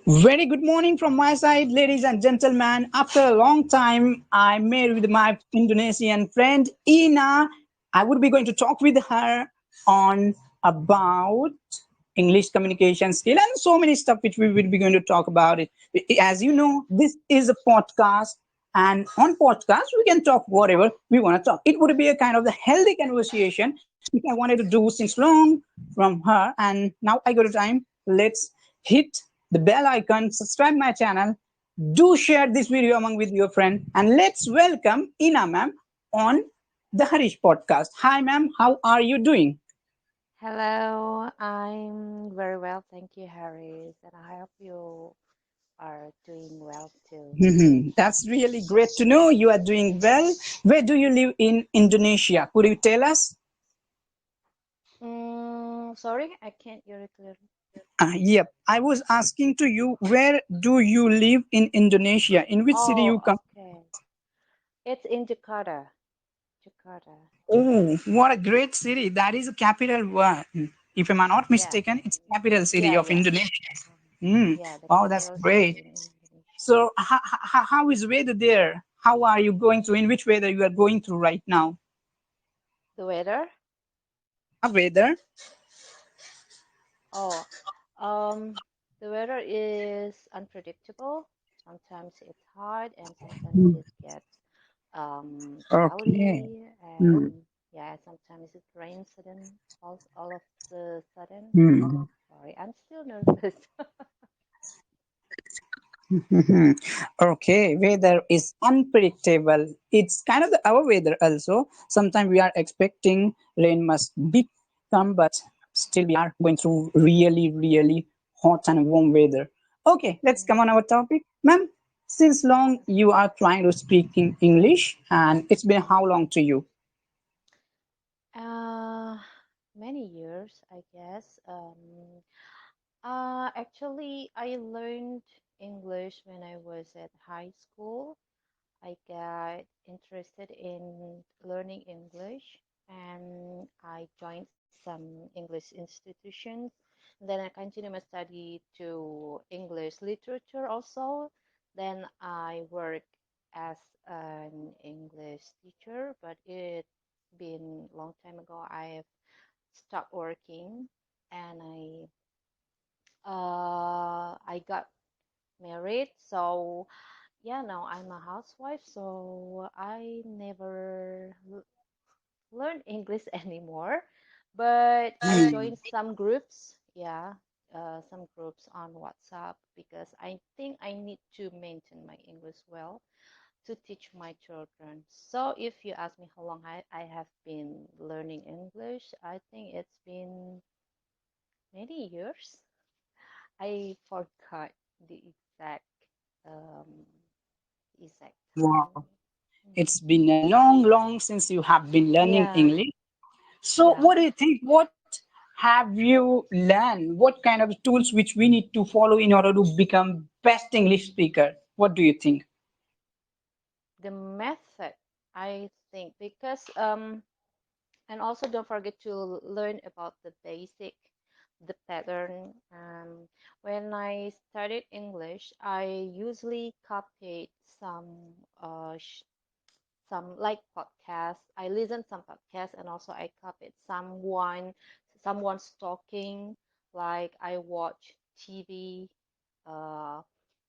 Very good morning from my side, ladies and gentlemen. After a long time, I met with my Indonesian friend Ina. I would be going to talk with her on about English communication skill and so many stuff which we will be going to talk about it. As you know, this is a podcast, and on podcast we can talk whatever we want to talk. It would be a kind of the healthy conversation which I wanted to do since long from her, and now I got a time. Let's hit the bell icon, subscribe my channel, do share this video among with your friend, and let's welcome Ina ma'am on the Harish podcast. Hi ma'am, how are you doing? Hello, I'm very well, thank you, Harris, and I hope you are doing well too. That's really great to know you are doing well. Where do you live in Indonesia? Could you tell us? Sorry, I can't hear it clearly. Yep, I was asking to you, where do you live in Indonesia? In which city Oh, you come? okay. It's in Jakarta. Jakarta. Oh, what a great city! That is a capital one. If I'm not Yeah, mistaken, it's capital city yeah, of yeah. Indonesia. Mm. Yeah, the Wow, that's capital great. city in Indonesia. So, how is weather there? How are you going through? In which weather you are going through right now? The weather? Yeah, weather. Oh, the weather is unpredictable. Sometimes it's hot and sometimes Mm. it gets Okay. cloudy Mm. and yeah, sometimes it rains all of the sudden. Mm. Sorry, I'm still nervous. Mhm. Okay, weather is unpredictable. It's kind of our weather also. Sometimes we are expecting rain must be come, but still we are going through really, really hot and warm weather. Okay, let's come on our topic. Ma'am, since long you are trying to speak in English, and it's been how long to you? Uh, Many years, I guess. Actually, I learned English when I was at high school. I got interested in learning English and I joined some English institutions. And then I continued my study to English literature also. Then I worked as an English teacher, but it's been a long time ago. I've stopped working and I got married. So yeah, now I'm a housewife, so I never learn English anymore. But I joined some groups, yeah, some groups on WhatsApp because I think I need to maintain my English well to teach my children. So if you ask me how long I have been learning English, I think it's been many years. I forgot the um, exact time. Wow, it's been a long, long since you have been learning Yeah, English. So, yeah. what do you think? What have you learned? What kind of tools which we need to follow in order to become best English speaker? What do you think? The method, I think, because and also don't forget to learn about the basic, the pattern. When I started English, I usually copied uh, sh- some like podcasts. I listened some podcasts and also I copied someone's talking. Like I watch TV uh,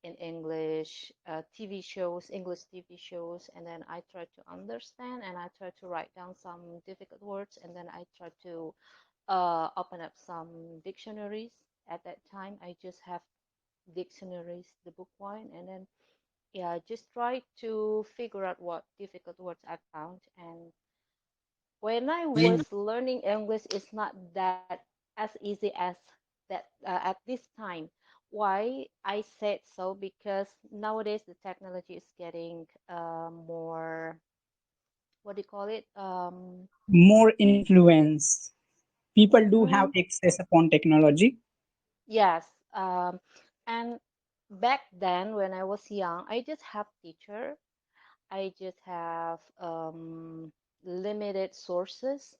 in English, TV shows, English TV shows, and then I try to understand and I try to write down some difficult words and then I try to open up some dictionaries. At that time, I just have dictionaries, the book one, and then yeah, just try to figure out what difficult words I found. And when I was learning English, it's not that as easy as that at this time. Why I said so? Because nowadays the technology is getting more, what do you call it? More influence. People do have Mm, access upon technology. yes. And back then when I was young, I just have teacher. I just have limited sources.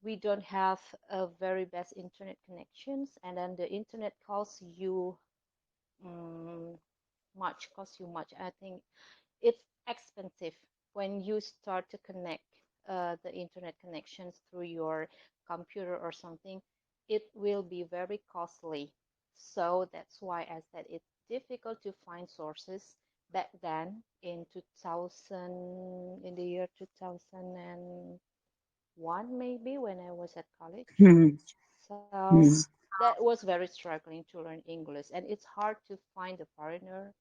We don't have a very best internet connections, and then the internet costs you um, much cost you much. I think it's expensive when you start to connect the internet connections through your computer or something. It will be very costly. So that's why I said it's difficult to find sources back then in 2000, in the year 2001, maybe when I was at college. Mhm. So Mhm. that was very struggling to learn English, and it's hard to find a foreigner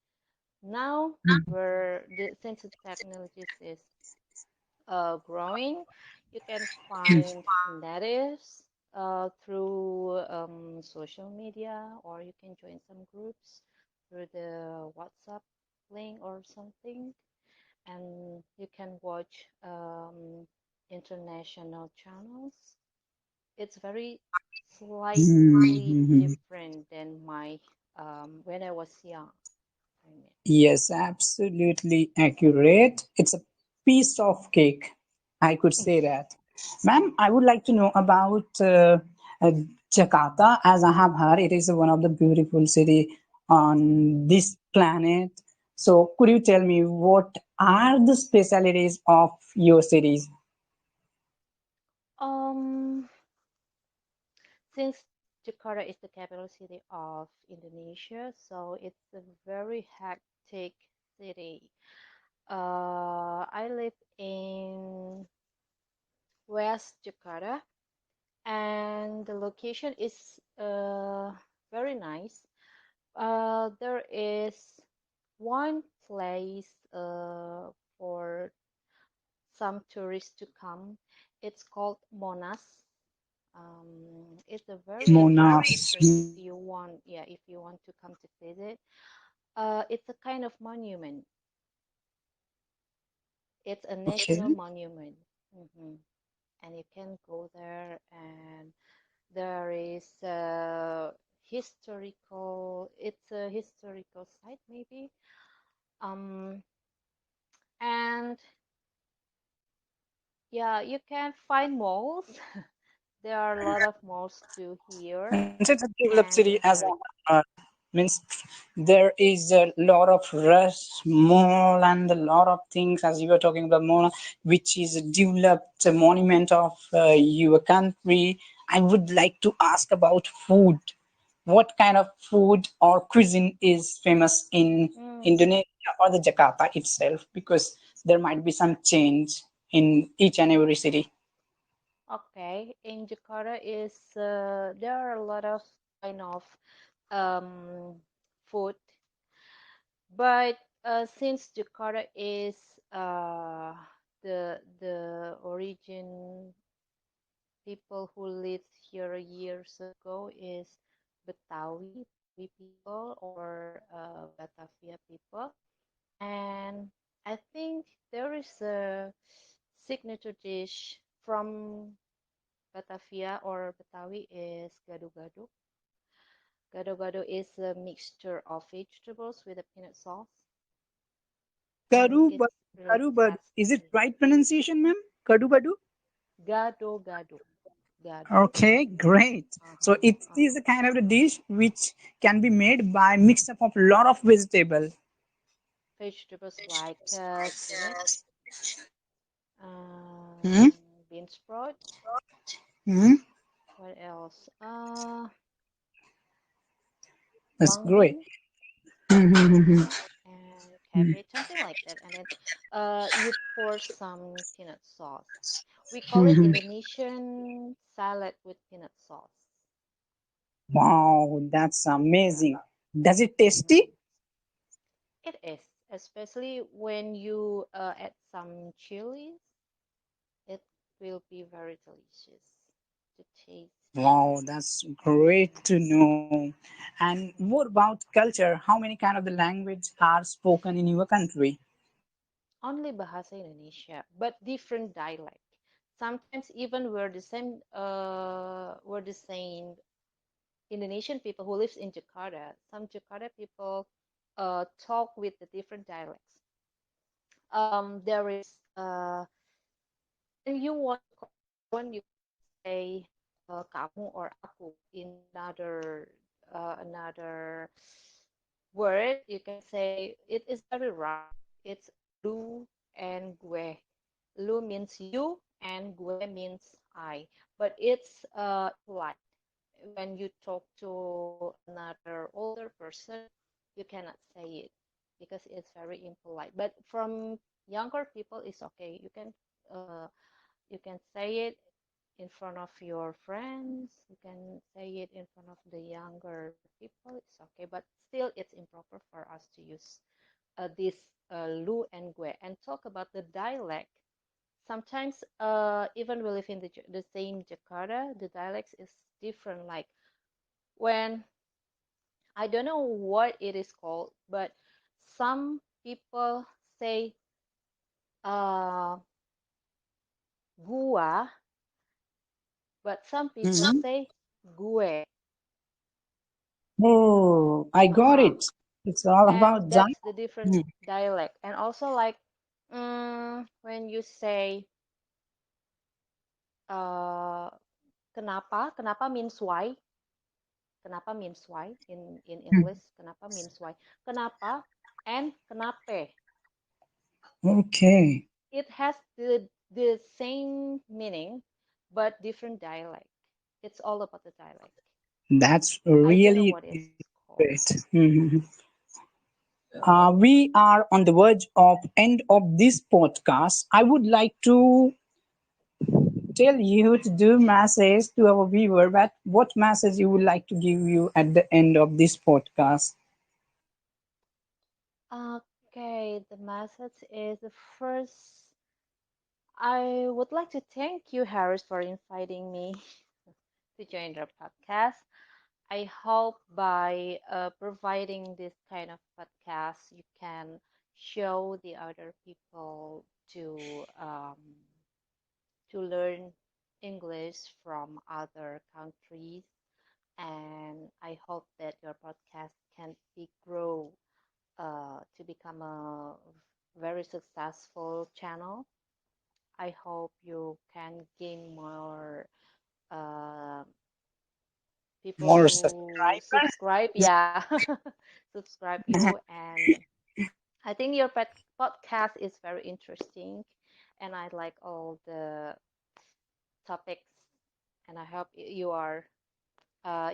now where since the technologies is growing, you can find natives through social media, or you can join some groups through the WhatsApp link or something, and you can watch international channels. It's very slightly Mhm. different than my when I was young. I mean. Yes, absolutely accurate. It's a piece of cake. I could say that. Ma'am, I would like to know about uh, Jakarta. As I have heard, it is one of the beautiful city on this planet. So, could you tell me what are the specialities of your cities? Um, since Jakarta is the capital city of Indonesia, so it's a very hectic city. I live in West Jakarta, and the location is very nice. There is one place for some tourists to come. It's called Monas. It's a very interesting Monas. place if you want, yeah, if you want to come to visit. It's a kind of monument. It's a national Okay. monument. hmm And you can go there, and there is a it's a historical site maybe. Um, and yeah, you can find malls. There are a lot of malls too here, And it's a developed and city it's as very a means there is a lot of rush mall and a lot of things as you were talking about mall which is a developed monument of your country. I would like to ask about food. What kind of food or cuisine is famous in mm, Indonesia or the Jakarta itself, because there might be some change in each and every city. okay. In Jakarta is there are a lot of kind of um, food, but since Jakarta is the origin people who lived here years ago is Betawi people or Batavia people, and I think there is a signature dish from Batavia or Betawi is gado-gado. Gado-gado is a mixture of vegetables with a peanut sauce, and Karu, it's really Karu, but is it tasty. right pronunciation, ma'am? Kadu Badu? Gado-gado, gado. Okay, great. So Uh-huh, it is uh-huh. a kind of a dish which can be made by mix up of lot of vegetable. Vegetables like spinach, Hmm? bean sprout. Hmm? What else? That's Long great. bean Hmm. and cabbage, something like that. And then you pour some peanut sauce. We call it Indonesian salad with peanut sauce. Wow, that's Yeah. amazing. Does it tasty? Mhm. It is, especially when you add some chilies. It will be very delicious to taste. Wow, that's great Mhm. to know. And what Mhm. about culture? How many kind of the language are spoken in your country? Only Bahasa Indonesia, but different dialect. Sometimes even we're the same Indonesian people who lives in Jakarta. Some Jakarta people talk with the different dialects. There is when you want to call someone, you can say kamu or aku in another word, you can say it is very rough. It's lu and gue. Lu means you and gue means I. But it's impolite. When you talk to another older person, you cannot say it because it's very impolite. But from younger people, it's okay. You can say it in front of your friends. You can say it in front of the younger people. It's okay. But still, it's improper for us to use this lu and gue and talk about the dialect. Sometimes, even we live in the same Jakarta, the dialects is different. Like when I don't know what it is called, but some people say uh, gua, but some people Mhm. say gue. Oh, I got Uh-huh. it. It's all And about that. that's the different dialect. And also like when you say uh, kenapa means why. Kenapa means why in English. Kenapa means why. Kenapa and kenape. Okay, It has the same meaning but different dialect. It's all about the dialect. that's I don't know really, what it's really called. great. Mhm. We are on the verge of end of this podcast. I would like to tell you to do message to our viewer, but what message you would like to give you at the end of this podcast? Okay, the message is the first. I would like to thank you, Harris, for inviting me to join the podcast. I hope by providing this kind of podcast, you can show the other people to learn English from other countries, and I hope that your podcast can be grow to become a very successful channel. I hope you can gain more uh, people More who subscribers? subscribe. Yeah, subscribe you. And I think your podcast is very interesting, and I like all the topics. And I hope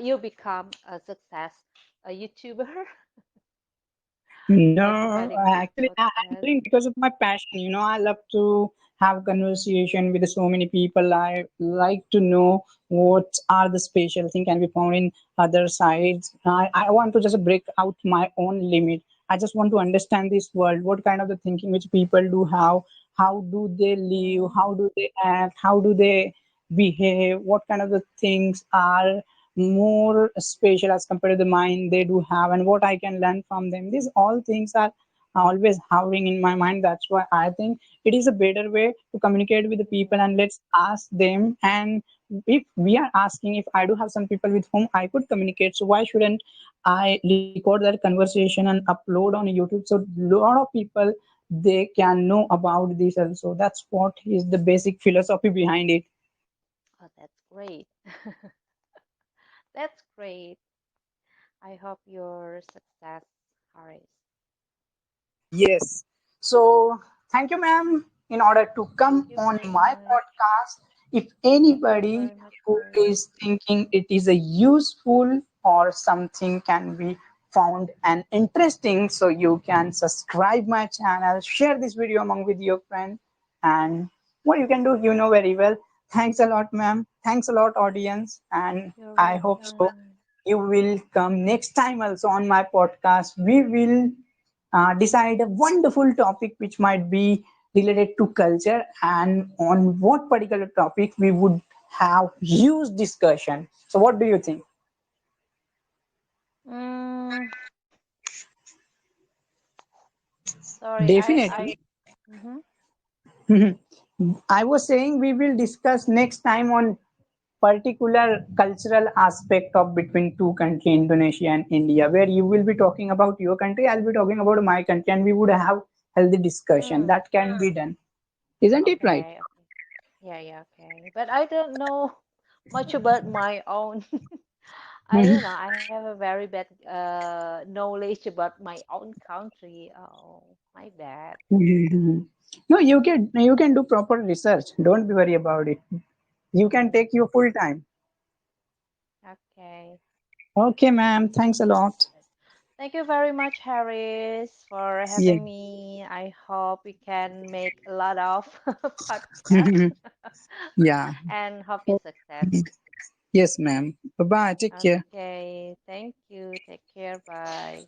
you become a success a YouTuber by No, providing this actually, I'm podcast. doing because of my passion. I love to have conversation with so many people. I like to know what are the special thing can be found in other sides. I want to just break out my own limit. I just want to understand this world. What kind of the thinking which people do have? How do they live? Mm, How do they act? How do they behave? What kind of the things are more special as compared to the mind they do have, and what I can learn from them. These all things are always hovering in my mind. That's why I think it is a better way to communicate with the people, and mm, let's ask them. And if we are asking, if I do have some people with whom I could communicate, so why shouldn't I record that conversation and upload on YouTube so lot of people they can know about this also. That's what is the basic philosophy behind it. oh, that's great. That's great. I hope your success, Harris. Yes. So thank you, ma'am. In order to Thank come you on very my much. podcast, if Thank you anybody very much, who Harris. is thinking it is a useful or something can be found and interesting, so you can subscribe my channel, share this video among with your friend, and what you can do, very well. Thanks a lot, ma'am. Thanks a lot, audience, and You're I hope so welcome. you will come next time also on my podcast. We will decide a wonderful topic which might be related to culture, and on what particular topic we would have huge discussion. So what do you think? Mm, sorry, I Definitely. mhm. I was saying we will discuss next time on particular cultural aspect of between two country, Indonesia and India, where you will be talking about your country, I'll be talking about my country, and we would have healthy discussion. Mm, That can be done, isn't it right? okay, okay. Yeah, yeah, okay. But I don't know much about my own. I have a very bad knowledge about my own country. Oh, my bad. No, you can do proper research. Don't be worried about it. You can take your full time. Okay. Okay, ma'am. Thanks a lot. Thank you very much, Harris, for Yeah. having me. I hope we can make a lot of podcasts Yeah. and hope you success. Yes, ma'am. Bye bye. Take care. Okay. Thank you. Take care. Bye.